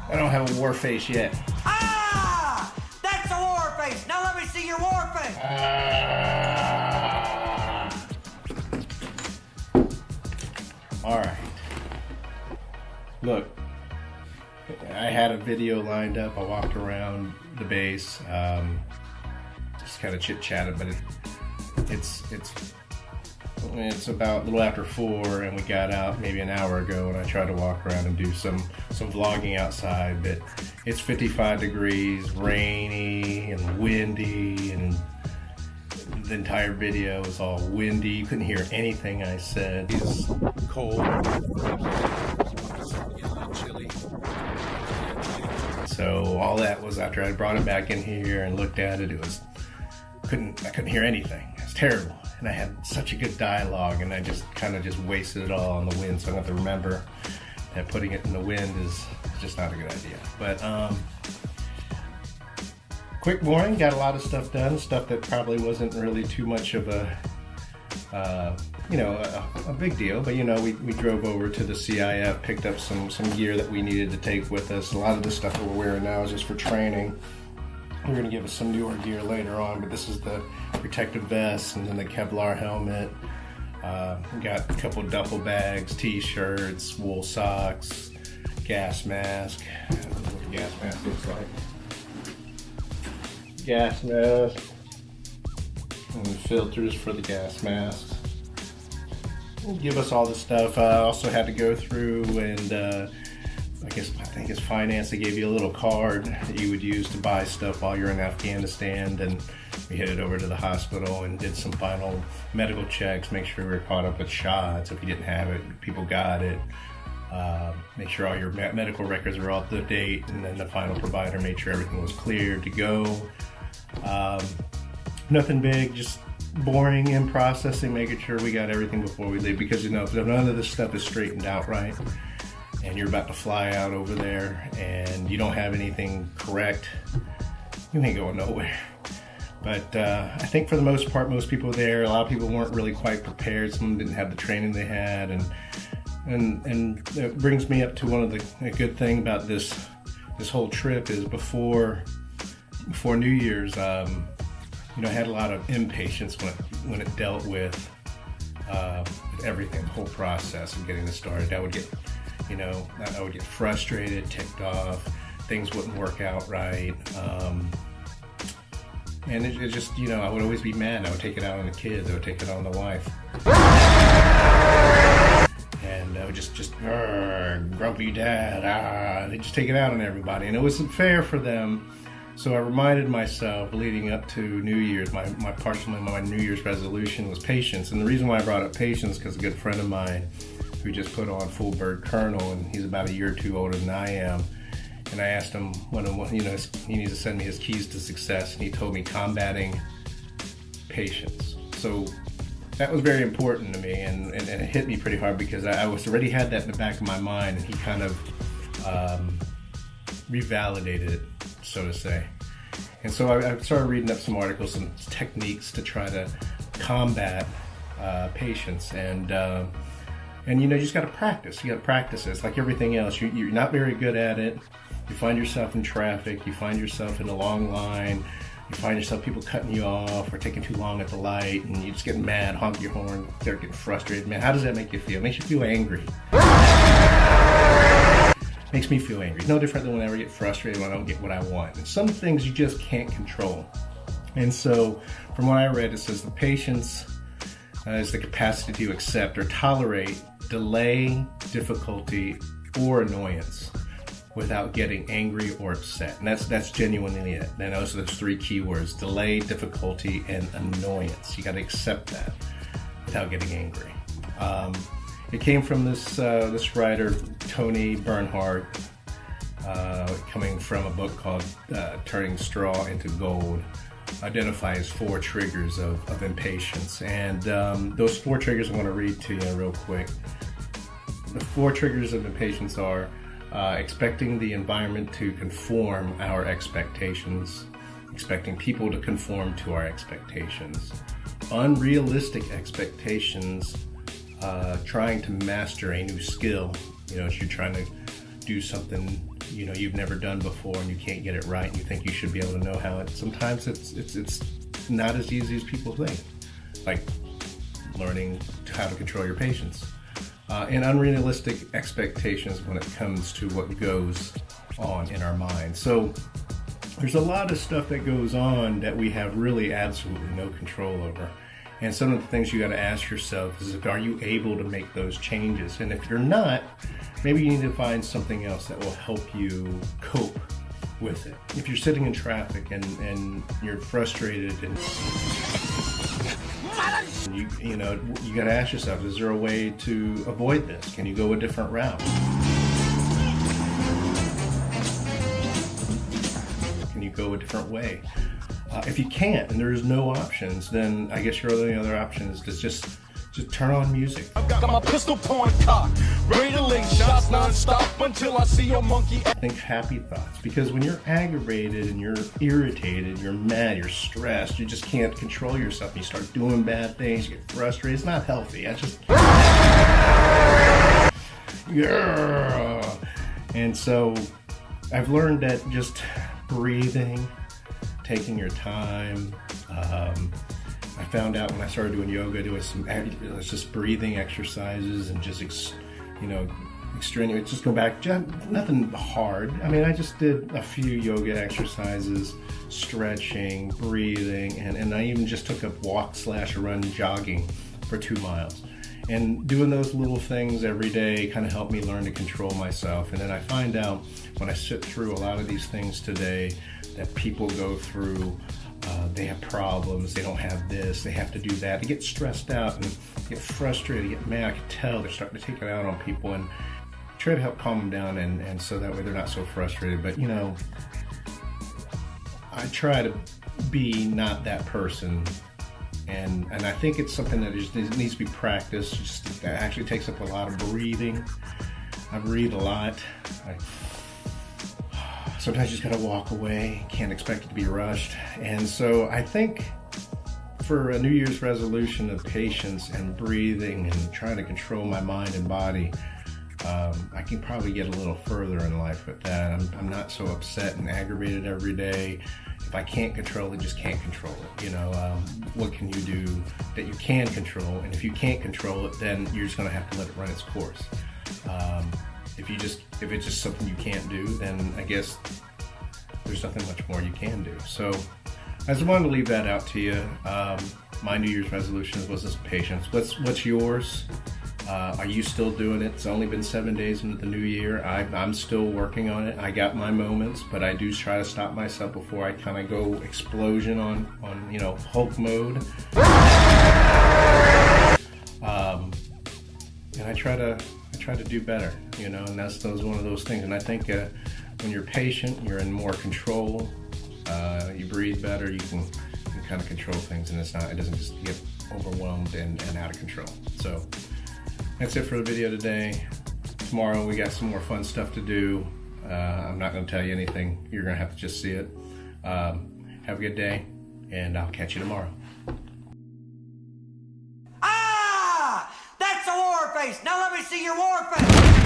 I don't have a war face yet. Ah! That's a war face! Now let me see your war face! Alright. Look, I had a video lined up. I walked around the base, just kind of chit-chatted, but it's about a little after 4, and we got out maybe an hour ago, and I tried to walk around and do some vlogging outside, but it's 55 degrees, rainy and windy, and the entire video was all windy. You couldn't hear anything I said. It's cold, chilly. So all that was after I brought it back in here and looked at it. I couldn't hear anything. It was terrible. And I had such a good dialogue, and I just kind of wasted it all on the wind. So I have to remember that putting it in the wind is just not a good idea. But quick morning, got a lot of stuff done. Stuff that probably wasn't really too much of a big deal. But we drove over to the CIF, picked up some gear that we needed to take with us. A lot of the stuff that we're wearing now is just for training. We're going to give us some newer gear later on, but this is the protective vest and then the Kevlar helmet. We got a couple duffel bags, t-shirts, wool socks, gas mask. I don't know what the gas mask looks like. Gas mask. And filters for the gas masks. Give us all the stuff. I also had to go through and I think it's finance. They gave you a little card that you would use to buy stuff while you're in Afghanistan. And we headed over to the hospital and did some final medical checks, make sure we were caught up with shots. If you didn't have it, people got it. Make sure all your medical records were up to date, and then the final provider made sure everything was cleared to go. Nothing big, just boring in processing, making sure we got everything before we leave, because if none of this stuff is straightened out right, and you're about to fly out over there and you don't have anything correct, you ain't going nowhere. But I think for the most part, most people there, a lot of people weren't really quite prepared. Some didn't have the training they had, and it brings me up to one of the good thing about this whole trip is before New Year's, I had a lot of impatience when it dealt with everything, the whole process of getting this started. I would get frustrated, ticked off, things wouldn't work out right. And it just, I would always be mad. I would take it out on the kids. I would take it out on the wife. And I would just grumpy dad. They just take it out on everybody. And it wasn't fair for them. So I reminded myself leading up to New Year's, my New Year's resolution was patience. And the reason why I brought up patience, because a good friend of mine who just put on full bird colonel, and he's about a year or two older than I am. And I asked him he needs to send me his keys to success, and he told me combating patience. So that was very important to me, and it hit me pretty hard because I already had that in the back of my mind, and he kind of revalidated it, so to say. And so I started reading up some articles and techniques to try to combat patience, and you just got to practice. You got to practice it. It's like everything else. You're not very good at it. You find yourself in traffic. You find yourself in a long line. You find yourself people cutting you off or taking too long at the light, and you just get mad, honk your horn, start getting frustrated. Man, how does that make you feel? It makes you feel angry. Makes me feel angry. It's no different than when I ever get frustrated when I don't get what I want. And some things you just can't control. And so, from what I read, it says the patience is the capacity to accept or tolerate delay, difficulty, or annoyance without getting angry or upset. And that's genuinely it. And those are those 3 key words: delay, difficulty, and annoyance. You got to accept that without getting angry. It came from this writer, Tony Bernhard, coming from a book called Turning Straw into Gold. Identifies 4 triggers of impatience. And those 4 triggers I want to read to you real quick. The 4 triggers of impatience are expecting the environment to conform our expectations, expecting people to conform to our expectations, unrealistic expectations, trying to master a new skill. You're trying to do something you've never done before and you can't get it right, and you think you should be able to know how it. Sometimes it's not as easy as people think. Like learning how to control your patience, and unrealistic expectations when it comes to what goes on in our mind. So there's a lot of stuff that goes on that we have really absolutely no control over. And some of the things you got to ask yourself is, are you able to make those changes? And if you're not, maybe you need to find something else that will help you cope with it. If you're sitting in traffic and you're frustrated and you got to ask yourself, is there a way to avoid this? Can you go a different route? Can you go a different way? If you can't and there's no options, then I guess your only other option is to just turn on music. I've got my pistol point cocked, ready to lay shots non-stop until I see your monkey. Think happy thoughts, because when you're aggravated and you're irritated, you're mad, you're stressed, you just can't control yourself. You start doing bad things, you get frustrated. It's not healthy. Yeah. And so I've learned that just breathing, taking your time. I found out when I started doing yoga, doing some just breathing exercises and just extraneous. Just go back, nothing hard. I mean, I just did a few yoga exercises, stretching, breathing, and I even just took a walk/run jogging for 2 miles. And doing those little things every day kind of helped me learn to control myself. And then I find out when I sit through a lot of these things today that people go through, they have problems, they don't have this, they have to do that. They get stressed out and get frustrated, get mad. I can tell they're starting to take it out on people, and try to help calm them down, and so that way they're not so frustrated. But I try to be not that person. And I think it's something that needs to be practiced. That actually takes up a lot of breathing. I breathe a lot. Sometimes you just gotta walk away. Can't expect it to be rushed. And so I think for a New Year's resolution of patience and breathing and trying to control my mind and body, I can probably get a little further in life with that. I'm not so upset and aggravated every day. If I can't control it, just can't control it. What can you do that you can control? And if you can't control it, then you're just gonna have to let it run its course. If it's just something you can't do, then I guess there's nothing much more you can do. So I just wanted to leave that out to you. My New Year's resolution was this patience. What's yours? Are you still doing it? It's only been 7 days into the new year. I'm still working on it. I got my moments, but I do try to stop myself before I kind of go explosion on Hulk mode. And I try to do better, and that's one of those things. And I think when you're patient, you're in more control. You breathe better. You can kind of control things, and it doesn't just get overwhelmed and out of control. So that's it for the video today. Tomorrow we got some more fun stuff to do. I'm not going to tell you anything. You're going to have to just see it. Have a good day, and I'll catch you tomorrow. Ah! That's a war face! Now let me see your war face!